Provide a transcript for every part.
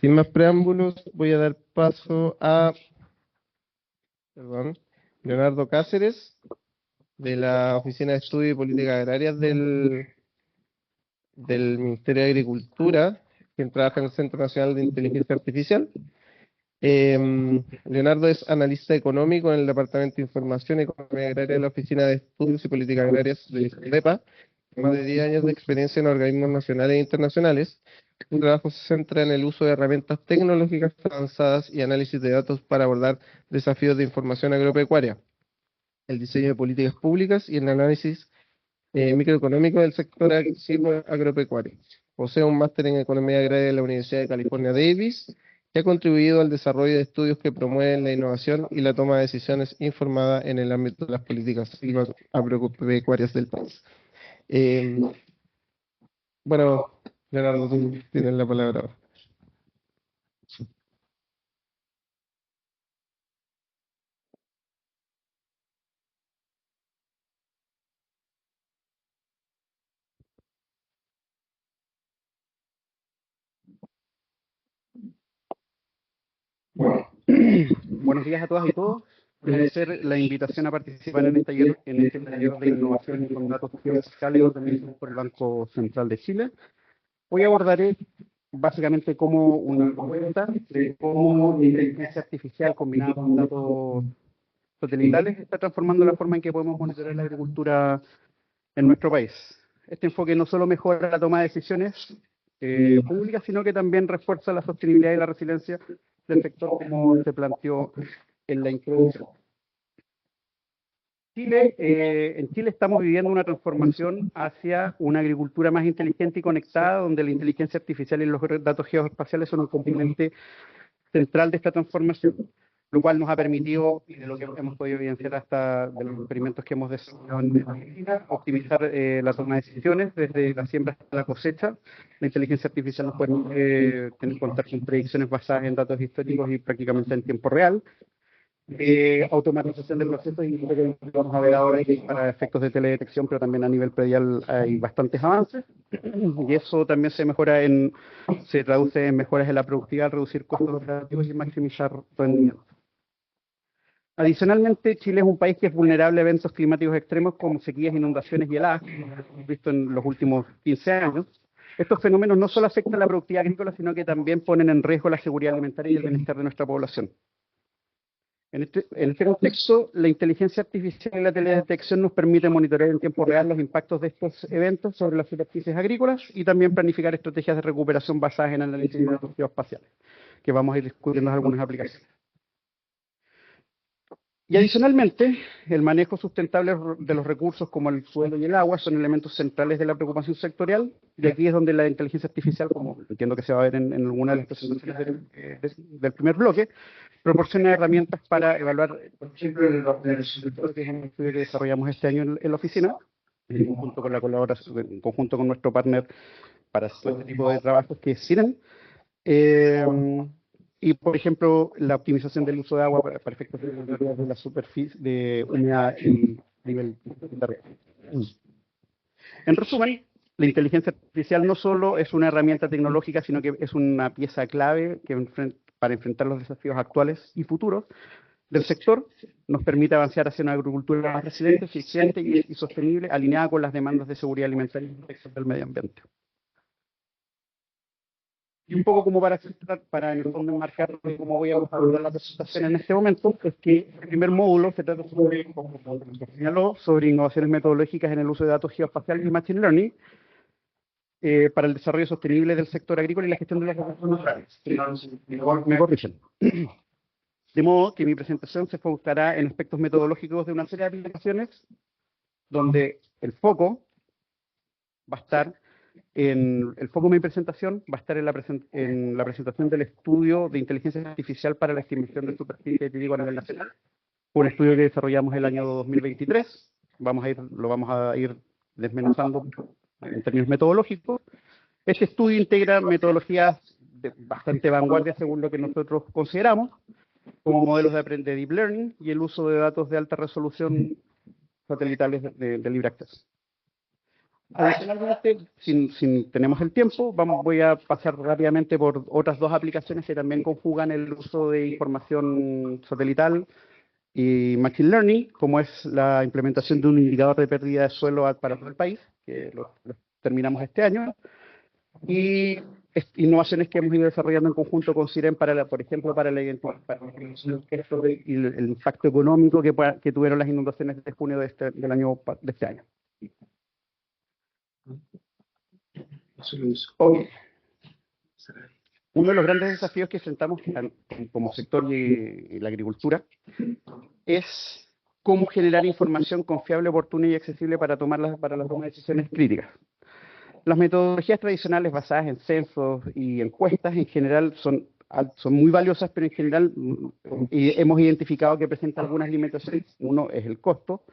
Sin más preámbulos, voy a dar paso a Leonardo Cáceres, de la Oficina de Estudio y Políticas Agrarias del Ministerio de Agricultura, quien trabaja en el Centro Nacional de Inteligencia Artificial. Leonardo es analista económico en el Departamento de Información y Economía Agraria de la Oficina de Estudios y Políticas Agrarias de INDEPA, con más de 10 años de experiencia en organismos nacionales e internacionales. Su trabajo se centra en el uso de herramientas tecnológicas avanzadas y análisis de datos para abordar desafíos de información agropecuaria, el diseño de políticas públicas y el análisis microeconómico del sector agropecuario. Posee un máster en Economía Agraria de la Universidad de California, Davis, que ha contribuido al desarrollo de estudios que promueven la innovación y la toma de decisiones informada en el ámbito de las políticas agropecuarias del país. Bueno, Leonardo, tú tienes la palabra ahora. Buenos días a todas y todos. Agradecer la invitación a participar en este taller de innovación con datos geoespaciales organizados por el Banco Central de Chile. Hoy abordaré básicamente como una cuenta de cómo la inteligencia artificial combinada con datos satelitales está transformando la forma en que podemos monitorear la agricultura en nuestro país. Este enfoque no solo mejora la toma de decisiones públicas, sino que también refuerza la sostenibilidad y la resiliencia del sector, como se planteó en la introducción. En Chile estamos viviendo una transformación hacia una agricultura más inteligente y conectada, donde la inteligencia artificial y los datos geoespaciales son un componente central de esta transformación, lo cual nos ha permitido, y de lo que hemos podido evidenciar hasta de los experimentos que hemos desarrollado en Argentina, optimizar la toma de decisiones desde la siembra hasta la cosecha. La inteligencia artificial nos permite contar con predicciones basadas en datos históricos y prácticamente en tiempo real. Automatización de procesos, y lo que vamos a ver ahora es para efectos de teledetección, pero también a nivel predial hay bastantes avances, y eso también se traduce en mejoras en la productividad, reducir costos operativos y maximizar rendimiento. Adicionalmente, Chile es un país que es vulnerable a eventos climáticos extremos como sequías, inundaciones y heladas, como hemos visto en los últimos 15 años. Estos fenómenos no solo afectan la productividad agrícola, sino que también ponen en riesgo la seguridad alimentaria y el bienestar de nuestra población. En este contexto, la inteligencia artificial y la teledetección nos permite monitorear en tiempo real los impactos de estos eventos sobre las superficies agrícolas y también planificar estrategias de recuperación basadas en análisis de datos geoespaciales, que vamos a ir discutiendo algunas aplicaciones. Y adicionalmente, el manejo sustentable de los recursos como el suelo y el agua son elementos centrales de la preocupación sectorial, y aquí es donde la inteligencia artificial, como entiendo que se va a ver en alguna de las presentaciones del primer bloque, proporciona herramientas para evaluar, por ejemplo, los resultados que es un estudio que desarrollamos este año en la oficina, en conjunto con la colaboración, en conjunto con nuestro partner para todo este tipo de trabajos que es CIREN. Y, por ejemplo, la optimización del uso de agua para efectos de la superficie, de humedad y nivel de riego. En resumen, la inteligencia artificial no solo es una herramienta tecnológica, sino que es una pieza clave para enfrentar los desafíos actuales y futuros del sector. Nos permite avanzar hacia una agricultura más resiliente, eficiente y sostenible, alineada con las demandas de seguridad alimentaria y protección del medio ambiente. Y un poco como para en el fondo enmarcar cómo voy a abordar la presentación en este momento, es que el primer módulo se trata sobre, como señaló, sobre innovaciones metodológicas en el uso de datos geoespaciales y Machine Learning para el desarrollo sostenible del sector agrícola y la gestión de los recursos naturales. Me corrigen. De modo que mi presentación se enfocará en aspectos metodológicos de una serie de aplicaciones, donde el foco va a estar el foco de mi presentación va a estar en la presentación del estudio de inteligencia artificial para la estimación de superficie de trigo a nivel nacional, un estudio que desarrollamos el año 2023. Lo vamos a ir desmenuzando en términos metodológicos. Este estudio integra metodologías de bastante vanguardia según lo que nosotros consideramos, como modelos de Deep Learning y el uso de datos de alta resolución satelitales de libre acceso. Adicionalmente, si tenemos el tiempo, voy a pasar rápidamente por otras dos aplicaciones que también conjugan el uso de información satelital y Machine Learning, como es la implementación de un indicador de pérdida de suelo para todo el país, que lo terminamos este año, y innovaciones que hemos ido desarrollando en conjunto con CIREN, por ejemplo, para la identificación y el impacto económico que tuvieron las inundaciones de junio de este año. Okay. Uno de los grandes desafíos que enfrentamos como sector y la agricultura es cómo generar información confiable, oportuna y accesible para para la toma de decisiones críticas. Las metodologías tradicionales basadas en censos y encuestas en general son muy valiosas, pero en general hemos identificado que presentan algunas limitaciones. Uno es el costo.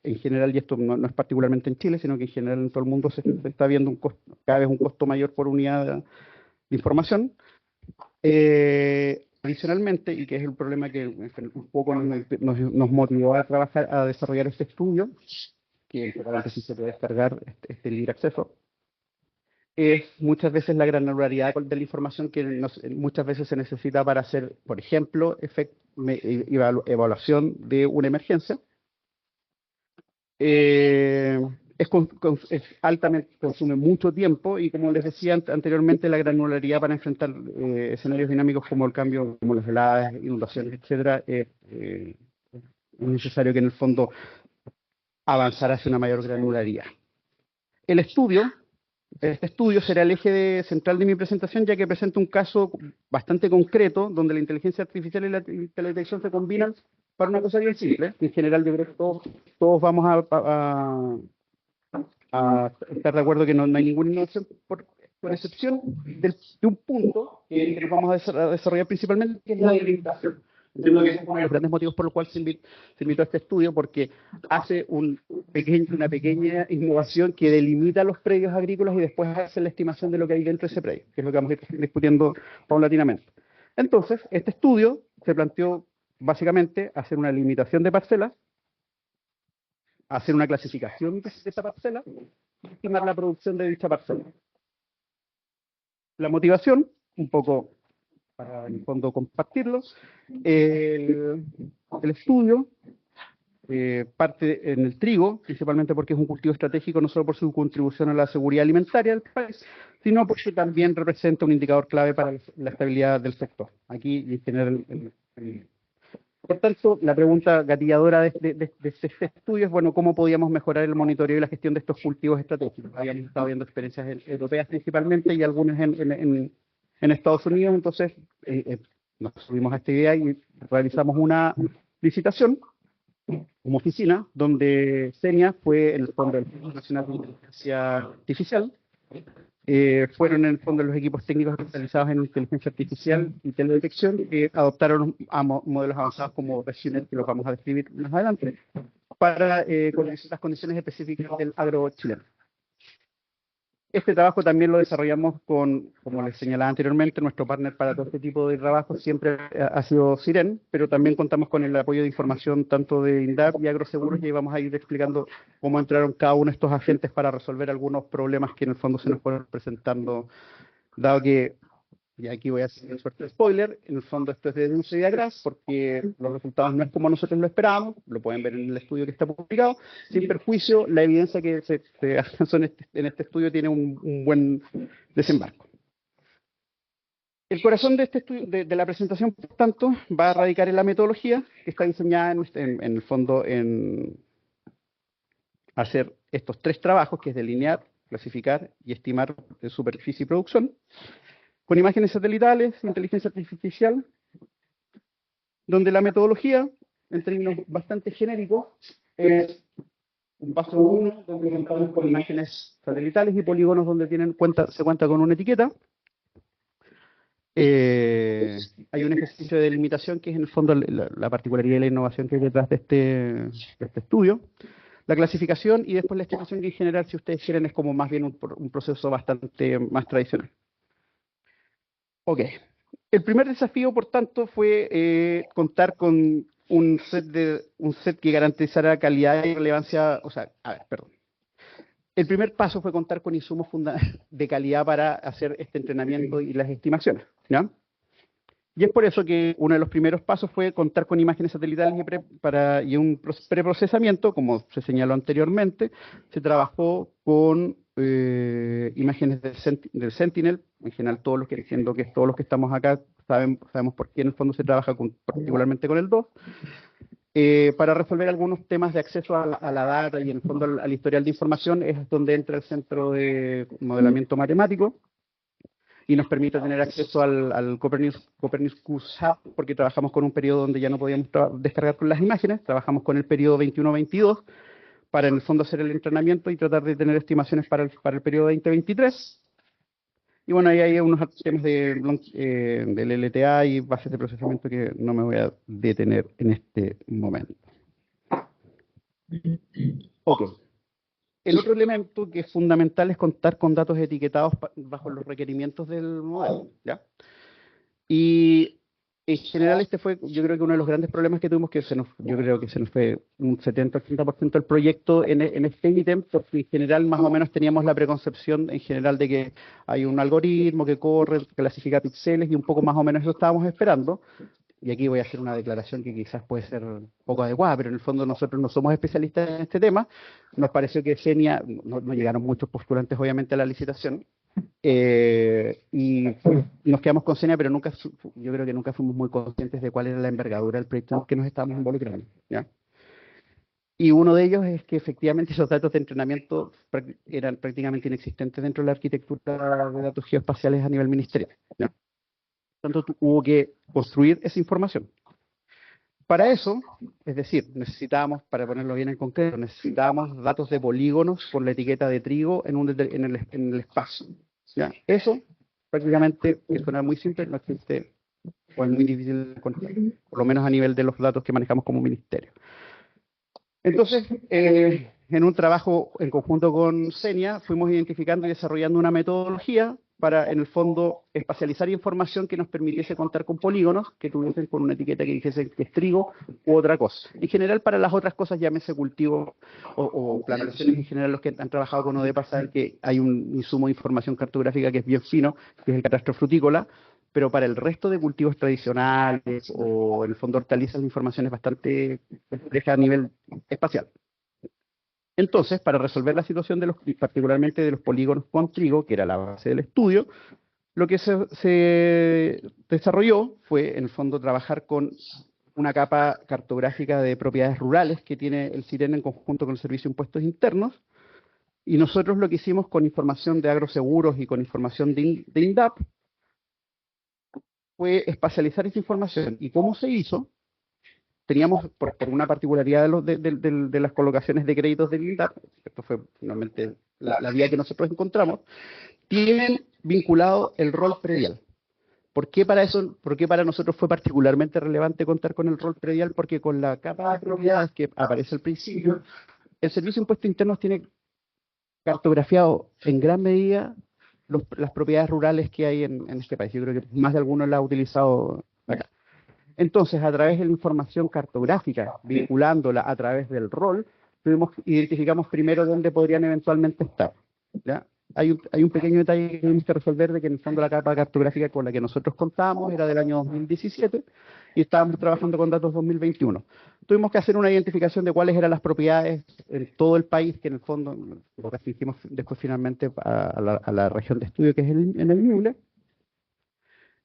En general, y esto no es particularmente en Chile, sino que en general en todo el mundo se está viendo cada vez un costo mayor por unidad de información. Adicionalmente, y que es el problema que un poco nos motivó a trabajar, a desarrollar este estudio, que probablemente sí se puede descargar este libre acceso, es muchas veces la granularidad de la información que muchas veces se necesita para hacer, por ejemplo, evaluación de una emergencia. Es altamente, consume mucho tiempo y, como les decía anteriormente, la granularidad para enfrentar escenarios dinámicos como el cambio, como las heladas, inundaciones, etcétera, es necesario que en el fondo avanzar hacia una mayor granularidad. Este estudio será el eje central de mi presentación, ya que presenta un caso bastante concreto donde la inteligencia artificial y la teledetección se combinan para una cosa bien simple. En general, yo creo que todos vamos a estar de acuerdo que no hay ninguna innovación, por excepción de un punto que vamos a desarrollar principalmente, que es la delimitación. Entiendo que es uno de los grandes motivos por los cuales se invitó a este estudio, porque hace una pequeña innovación que delimita los predios agrícolas y después hace la estimación de lo que hay dentro de ese predio, que es lo que vamos a ir discutiendo paulatinamente. Entonces, este estudio se planteó básicamente hacer una limitación de parcelas, hacer una clasificación de esa parcela y estimar la producción de dicha parcela. La motivación, un poco para en el fondo compartirlo, el estudio parte en el trigo, principalmente porque es un cultivo estratégico no solo por su contribución a la seguridad alimentaria del país, sino porque también representa un indicador clave para la estabilidad del sector. Aquí, en general, por tanto, la pregunta gatilladora de este estudio es, bueno, ¿cómo podíamos mejorar el monitoreo y la gestión de estos cultivos estratégicos? Habíamos estado viendo experiencias europeas principalmente y algunas en Estados Unidos, entonces nos subimos a esta idea y realizamos una licitación como oficina, donde CENIA fue en el Fondo del Fondo Nacional de Inteligencia Artificial. Fueron en el fondo los equipos técnicos especializados en inteligencia artificial y teledetección que adoptaron modelos avanzados como ResUnet, que los vamos a describir más adelante, para las condiciones específicas del agro chileno. Este trabajo también lo desarrollamos como les señalaba anteriormente, nuestro partner para todo este tipo de trabajo siempre ha sido CIREN, pero también contamos con el apoyo de información tanto de INDAP y Agroseguros, y vamos a ir explicando cómo entraron cada uno de estos agentes para resolver algunos problemas que en el fondo se nos fueron presentando, dado que, y aquí voy a hacer una suerte de spoiler, en el fondo esto es de denuncia y de agraz, porque los resultados no es como nosotros lo esperábamos, lo pueden ver en el estudio que está publicado, sin perjuicio, la evidencia que se alcanzó en este estudio tiene un buen desembarco. El corazón de este estudio, de la presentación, por tanto, va a radicar en la metodología, que está diseñada en el fondo en hacer estos tres trabajos, que es delinear, clasificar y estimar de superficie y producción, con imágenes satelitales, inteligencia artificial, donde la metodología, en términos bastante genéricos, es un paso 1, donde contamos con imágenes satelitales y polígonos donde se cuenta con una etiqueta. Hay un ejercicio de delimitación que es en el fondo la particularidad y la innovación que hay detrás de este estudio. La clasificación y después la estimación, que en general, si ustedes quieren, es como más bien un proceso bastante más tradicional. Ok. El primer desafío, por tanto, fue contar con un set que garantizara calidad y relevancia, el primer paso fue contar con insumos de calidad para hacer este entrenamiento y las estimaciones, ¿ya? Y es por eso que uno de los primeros pasos fue contar con imágenes satelitales y un preprocesamiento, como se señaló anteriormente. Se trabajó con imágenes del Sentinel. En general, todos los que estamos acá sabemos por qué en el fondo se trabaja particularmente con el 2. Para resolver algunos temas de acceso a la data y en el fondo al historial de información es donde entra el Centro de Modelamiento Matemático y nos permite tener acceso al Copernicus Hub, porque trabajamos con un periodo donde ya no podíamos descargar con las imágenes, trabajamos con el periodo 21-22 para en el fondo hacer el entrenamiento y tratar de tener estimaciones para el periodo 2023. Y bueno, ahí hay unos temas del LLTA y bases de procesamiento que no me voy a detener en este momento. Ok. El otro elemento que es fundamental es contar con datos etiquetados bajo los requerimientos del modelo, ¿ya? Y en general este fue, yo creo que uno de los grandes problemas que tuvimos, yo creo que se nos fue un 70-80% del proyecto en este ítem, porque en general más o menos teníamos la preconcepción en general de que hay un algoritmo que corre, clasifica píxeles y un poco más o menos eso estábamos esperando. Y aquí voy a hacer una declaración que quizás puede ser poco adecuada, pero en el fondo nosotros no somos especialistas en este tema. Nos pareció que Senia, no llegaron muchos postulantes obviamente a la licitación, y nos quedamos con Senia, pero yo creo que nunca fuimos muy conscientes de cuál era la envergadura del proyecto en el que nos estábamos involucrando, ¿ya? Y uno de ellos es que efectivamente esos datos de entrenamiento eran prácticamente inexistentes dentro de la arquitectura de datos geoespaciales a nivel ministerial, ¿ya? Tanto hubo que construir esa información. Para eso, es decir, necesitábamos, para ponerlo bien en concreto, necesitábamos datos de polígonos con la etiqueta de trigo en el espacio, ¿ya? Eso, prácticamente, que suena muy simple, no existe, o es muy difícil de encontrar, por lo menos a nivel de los datos que manejamos como ministerio. Entonces, en un trabajo en conjunto con Senia, fuimos identificando y desarrollando una metodología para, en el fondo, espacializar información que nos permitiese contar con polígonos que tuviesen con una etiqueta que dijese que es trigo u otra cosa. En general, para las otras cosas, llámese cultivo o plantaciones, en general los que han trabajado con ODEPA saben que hay un insumo de información cartográfica que es bien fino, que es el catastro frutícola, pero para el resto de cultivos tradicionales o en el fondo hortalizas, la información es bastante compleja a nivel espacial. Entonces, para resolver la situación particularmente de los polígonos con trigo, que era la base del estudio, lo que se desarrolló fue, en el fondo, trabajar con una capa cartográfica de propiedades rurales que tiene el CIREN en conjunto con el Servicio de Impuestos Internos, y nosotros lo que hicimos con información de agroseguros y con información de INDAP fue espacializar esa información. ¿Y cómo se hizo? Teníamos, por una particularidad de las colocaciones de créditos del INDAP, esto fue finalmente la vía que nosotros encontramos, tienen vinculado el rol predial. ¿Por qué para nosotros fue particularmente relevante contar con el rol predial? Porque con la capa de propiedades que aparece al principio, el Servicio de Impuestos Internos tiene cartografiado en gran medida las propiedades rurales que hay en este país. Yo creo que más de alguno la ha utilizado acá. Entonces, a través de la información cartográfica, vinculándola a través del rol, identificamos primero dónde podrían eventualmente estar, ¿ya? Hay un pequeño detalle que tenemos que resolver, de que en el fondo la capa cartográfica con la que nosotros contábamos era del año 2017 y estábamos trabajando con datos 2021. Tuvimos que hacer una identificación de cuáles eran las propiedades en todo el país, que en el fondo lo restringimos después finalmente a la región de estudio que es en el Ñuble.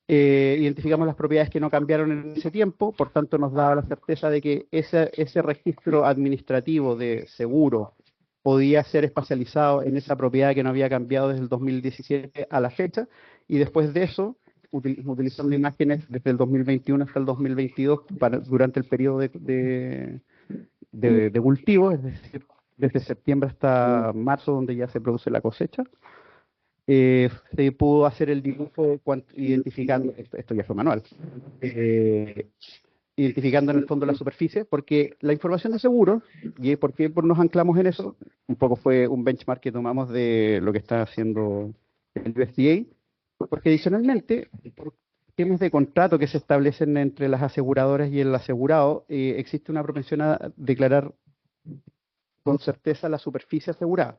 Identificamos las propiedades que no cambiaron en ese tiempo, por tanto nos daba la certeza de que ese registro administrativo de seguro podía ser espacializado en esa propiedad que no había cambiado desde el 2017 a la fecha, y después de eso, utilizando imágenes desde el 2021 hasta el 2022 durante el periodo de cultivo, es decir, desde septiembre hasta marzo, donde ya se produce la cosecha. Se pudo hacer el dibujo identificando, esto ya fue manual, identificando en el fondo la superficie, porque la información de seguros, y por qué nos anclamos en eso, un poco fue un benchmark que tomamos de lo que está haciendo el USDA, porque adicionalmente, por temas de contrato que se establecen entre las aseguradoras y el asegurado, existe una propensión a declarar con certeza la superficie asegurada.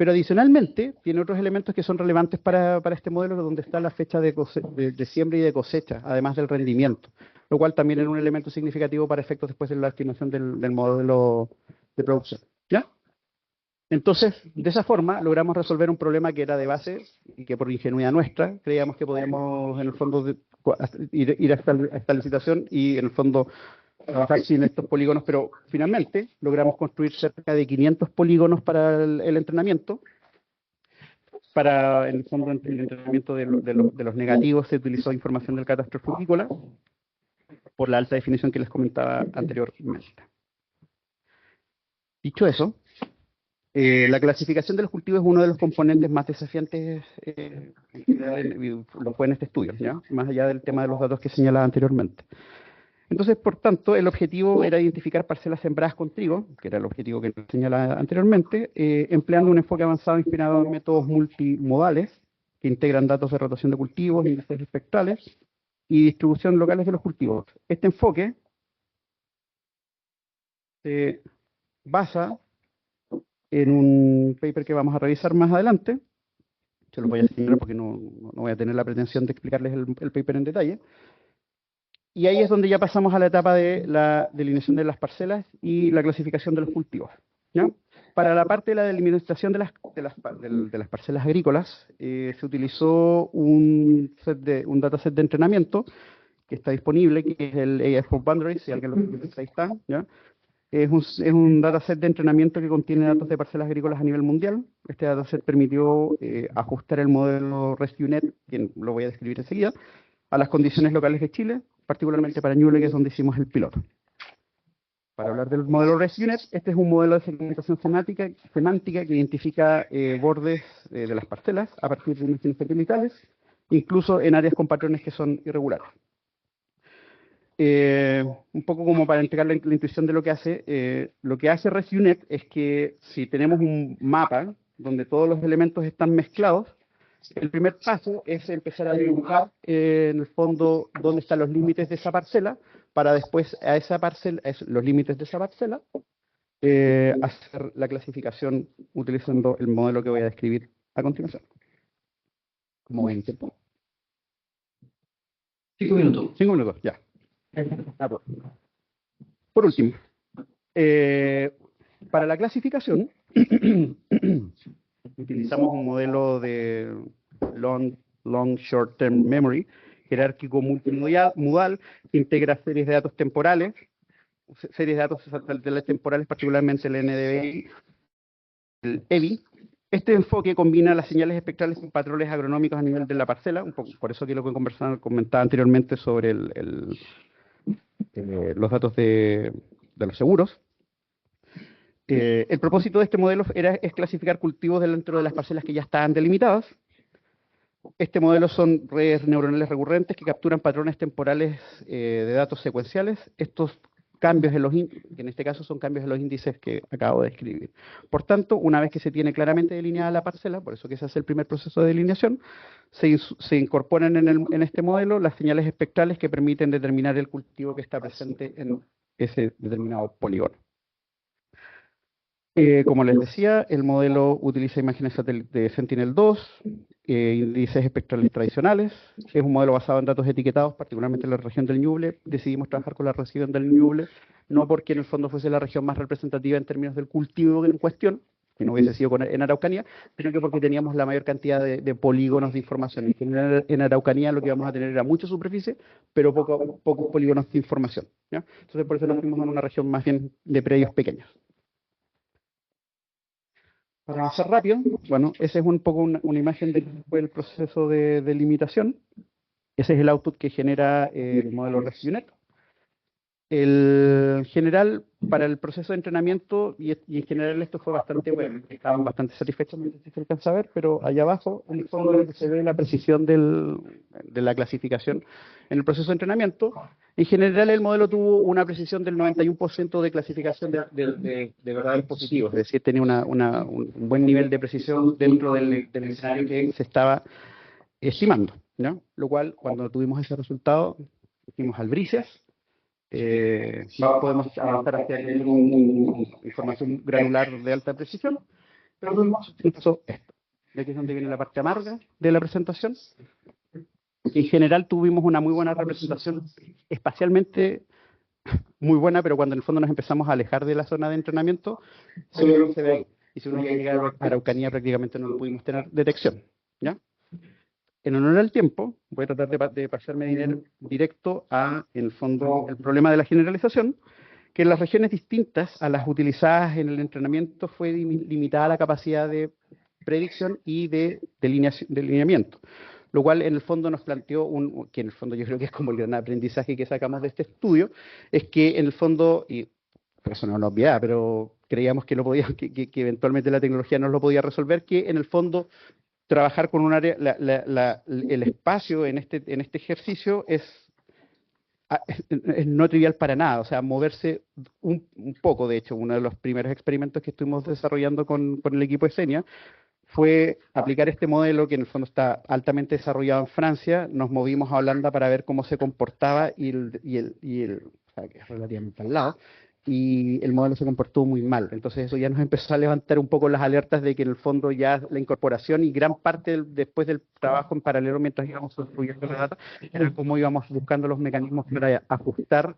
Pero adicionalmente tiene otros elementos que son relevantes para este modelo, donde está la fecha de siembra y de cosecha, además del rendimiento, lo cual también era un elemento significativo para efectos después de la estimación del modelo de producción. ¿Ya? Entonces, de esa forma, logramos resolver un problema que era de base y que por ingenuidad nuestra creíamos que podíamos, en el fondo, ir a esta licitación y, en el fondo, trabajar sin estos polígonos, pero finalmente logramos construir cerca de 500 polígonos para el entrenamiento. En el fondo, el entrenamiento de los negativos se utilizó información del catastro frutícola por la alta definición que les comentaba anteriormente. Dicho eso, la clasificación de los cultivos es uno de los componentes más desafiantes, lo fue en este estudio, ¿ya? Más allá del tema de los datos que señalaba anteriormente. Entonces, por tanto, el objetivo era identificar parcelas sembradas con trigo, que era el objetivo que señalaba anteriormente, empleando un enfoque avanzado inspirado en métodos multimodales que integran datos de rotación de cultivos, índices espectrales y distribución locales de los cultivos. Este enfoque se basa en un paper que vamos a revisar más adelante. Se los voy a señalar porque no voy a tener la pretensión de explicarles el paper en detalle. Y ahí es donde ya pasamos a la etapa de la delineación de las parcelas y la clasificación de los cultivos, ¿ya? Para la parte de la delimitación de las parcelas agrícolas, se utilizó un dataset de entrenamiento que está disponible, que es el AF4 Boundaries, si alguien lo quiere, ahí está, ¿ya? Es un dataset de entrenamiento que contiene datos de parcelas agrícolas a nivel mundial. Este dataset permitió ajustar el modelo RescueNet, que lo voy a describir enseguida, a las condiciones locales de Chile, particularmente para Ñuble, que es donde hicimos el piloto. Para hablar del modelo RescueNet, este es un modelo de segmentación semántica que identifica bordes de las parcelas a partir de imágenes satelitales, incluso en áreas con patrones que son irregulares. Un poco como para entregar la intuición de lo que hace RescueNet es que si tenemos un mapa donde todos los elementos están mezclados, el primer paso es empezar a dibujar en el fondo dónde están los límites de esa parcela, para después a los límites de esa parcela, hacer la clasificación utilizando el modelo que voy a describir a continuación. ¿Cómo ven, tiempo? 5 minutos. 5 minutos, ya. Por último, para la clasificación, utilizamos un modelo de long short-term memory, jerárquico multimodal, que integra series de datos temporales, series de datos temporales, particularmente el NDVI, el EVI. Este enfoque combina las señales espectrales con patrones agronómicos a nivel de la parcela, un poco por eso que lo que comentaba anteriormente sobre los datos de los seguros. El propósito de este modelo es clasificar cultivos dentro de las parcelas que ya estaban delimitadas. Este modelo son redes neuronales recurrentes que capturan patrones temporales de datos secuenciales. Estos cambios en este caso son cambios en los índices que acabo de describir. Por tanto, una vez que se tiene claramente delineada la parcela, por eso que se hace el primer proceso de delineación, se incorporan en este modelo las señales espectrales que permiten determinar el cultivo que está presente en ese determinado polígono. Como les decía, el modelo utiliza imágenes de Sentinel-2, índices espectrales tradicionales. Es un modelo basado en datos etiquetados, particularmente en la región del Ñuble. Decidimos trabajar con la región del Ñuble, no porque en el fondo fuese la región más representativa en términos del cultivo en cuestión, que no hubiese sido en Araucanía, sino que porque teníamos la mayor cantidad de polígonos de información. En Araucanía lo que íbamos a tener era mucha superficie, pero pocos polígonos de información, ¿ya? Entonces por eso nos fuimos a una región más bien de predios pequeños. Para avanzar rápido, bueno, esa es un poco una imagen del proceso de delimitación. Ese es el output que genera el modelo RescueNet. El general, para el proceso de entrenamiento, y en general esto fue bastante bueno, estaban bastante satisfechos, no sé si se alcanza a ver, pero allá abajo, en el fondo, se ve la precisión de la clasificación en el proceso de entrenamiento. En general, el modelo tuvo una precisión del 91% de clasificación de verdaderos positivos, es decir, tenía un buen nivel de precisión dentro del escenario que se estaba estimando, ¿no? Lo cual, cuando tuvimos ese resultado, hicimos albricias. Podemos avanzar hacia una información granular de alta precisión Pero tuvimos esto. Y aquí es donde viene la parte amarga de la presentación. En general tuvimos una muy buena representación, espacialmente muy buena, pero cuando en el fondo nos empezamos a alejar de la zona de entrenamiento, solo se ve ahí. Y si uno llega a Araucanía prácticamente no pudimos tener detección. ¿Ya? En honor al tiempo, voy a tratar de pasarme directo a, en el fondo, el problema de la generalización, que en las regiones distintas a las utilizadas en el entrenamiento fue limitada la capacidad de predicción y de delineamiento, lo cual en el fondo nos planteó que en el fondo yo creo que es como el gran aprendizaje que sacamos de este estudio, es que en el fondo, y por eso no es una obviedad, pero creíamos que, que eventualmente la tecnología nos lo podía resolver, que en el fondo trabajar con un área, el espacio en este ejercicio es no trivial para nada, o sea, moverse un poco. De hecho, uno de los primeros experimentos que estuvimos desarrollando con el equipo de Senia fue aplicar este modelo que en el fondo está altamente desarrollado en Francia. Nos movimos a Holanda para ver cómo se comportaba o sea, que es relativamente al lado, y el modelo se comportó muy mal. Entonces eso ya nos empezó a levantar un poco las alertas de que en el fondo ya la incorporación y gran parte después del trabajo en paralelo mientras íbamos construyendo la data era cómo íbamos buscando los mecanismos para ajustar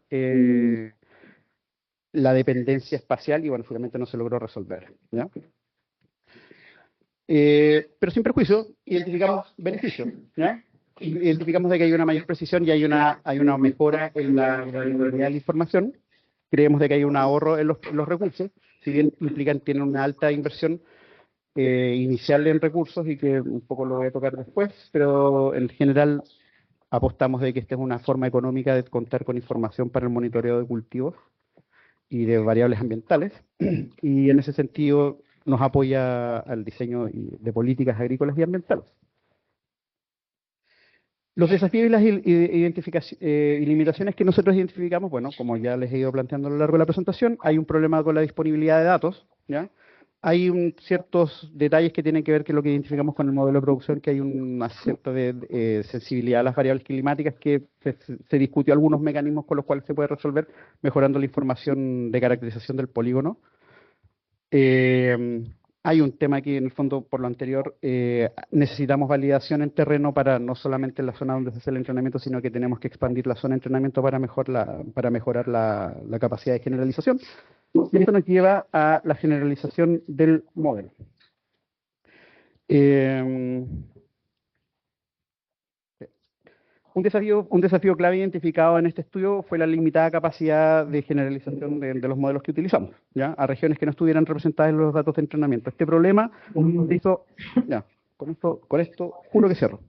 la dependencia espacial, y bueno, finalmente no se logró resolver, ¿ya? Pero sin perjuicio, identificamos beneficios, ¿ya? Identificamos de que hay una mayor precisión y hay una mejora en la regularidad de la información. Creemos de que hay un ahorro en los recursos, si bien tienen una alta inversión inicial en recursos, y que un poco lo voy a tocar después, pero en general apostamos de que esta es una forma económica de contar con información para el monitoreo de cultivos y de variables ambientales, y en ese sentido nos apoya al diseño de políticas agrícolas y ambientales. Los desafíos y las limitaciones que nosotros identificamos, bueno, como ya les he ido planteando a lo largo de la presentación, hay un problema con la disponibilidad de datos, ¿ya? Hay ciertos detalles que tienen que ver con lo que identificamos con el modelo de producción, que hay una cierta sensibilidad a las variables climáticas, que se discutió algunos mecanismos con los cuales se puede resolver mejorando la información de caracterización del polígono. Hay un tema que en el fondo, por lo anterior, necesitamos validación en terreno para no solamente en la zona donde se hace el entrenamiento, sino que tenemos que expandir la zona de entrenamiento para mejorar la capacidad de generalización. Y esto nos lleva a la generalización del modelo. Un desafío clave identificado en este estudio fue la limitada capacidad de generalización de los modelos que utilizamos, ¿ya? A regiones que no estuvieran representadas en los datos de entrenamiento. Este problema se hizo, ya, con esto juro que cierro.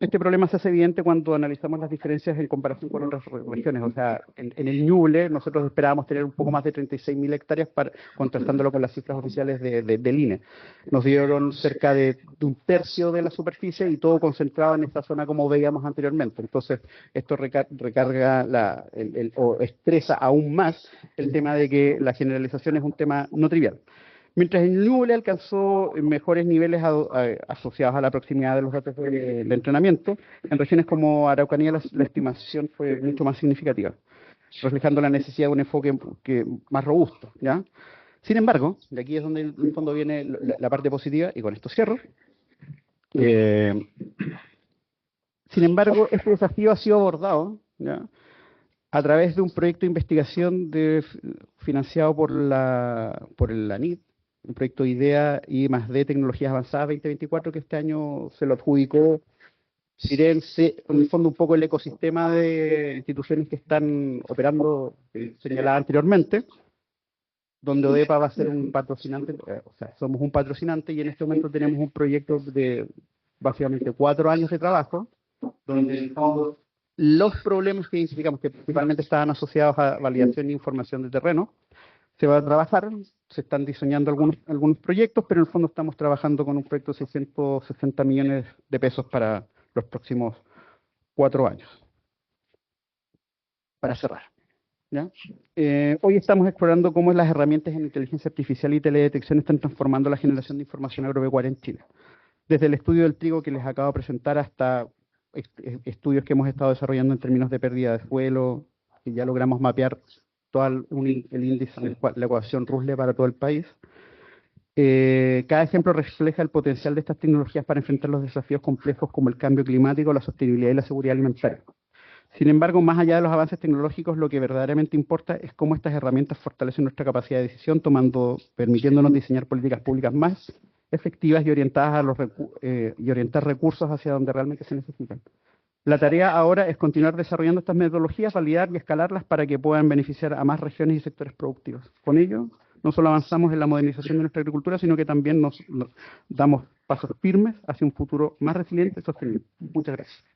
Este problema se hace evidente cuando analizamos las diferencias en comparación con otras regiones. O sea, en el Ñuble nosotros esperábamos tener un poco más de 36.000 hectáreas, contrastándolo con las cifras oficiales del INE. Nos dieron cerca de un tercio de la superficie, y todo concentrado en esta zona como veíamos anteriormente. Entonces, esto recarga o estresa aún más el tema de que la generalización es un tema no trivial. Mientras el Ñuble alcanzó mejores niveles asociados a la proximidad de los datos de entrenamiento, en regiones como Araucanía la estimación fue mucho más significativa, reflejando la necesidad de un enfoque más robusto, ¿ya? Sin embargo, de aquí es donde en el fondo viene la parte positiva, y con esto cierro. Sin embargo, este desafío ha sido abordado, ¿ya?, a través de un proyecto de investigación financiado por el ANID, un proyecto IDEA I+D Tecnologías Avanzadas 2024, que este año se lo adjudicó Firenze, en el fondo un poco el ecosistema de instituciones que están operando, señalada anteriormente, donde ODEPA va a ser un patrocinante, o sea, somos un patrocinante, y en este momento tenemos un proyecto de básicamente 4 años de trabajo, donde en el fondo los problemas que identificamos, que principalmente estaban asociados a validación e información de terreno, se va a trabajar. Se están diseñando algunos proyectos, pero en el fondo estamos trabajando con un proyecto de 660 millones de pesos para los próximos 4 años. Para cerrar, ¿ya? Hoy estamos explorando cómo las herramientas en inteligencia artificial y teledetección están transformando la generación de información agropecuaria en Chile. Desde el estudio del trigo que les acabo de presentar hasta estudios que hemos estado desarrollando en términos de pérdida de suelo, que ya logramos mapear el índice, la ecuación Rusle para todo el país. Cada ejemplo refleja el potencial de estas tecnologías para enfrentar los desafíos complejos como el cambio climático, la sostenibilidad y la seguridad alimentaria. Sin embargo, más allá de los avances tecnológicos, lo que verdaderamente importa es cómo estas herramientas fortalecen nuestra capacidad de decisión, permitiéndonos diseñar políticas públicas más efectivas y orientadas y orientar recursos hacia donde realmente se necesitan. La tarea ahora es continuar desarrollando estas metodologías, validar y escalarlas para que puedan beneficiar a más regiones y sectores productivos. Con ello, no solo avanzamos en la modernización de nuestra agricultura, sino que también nos damos pasos firmes hacia un futuro más resiliente y sostenible. Muchas gracias.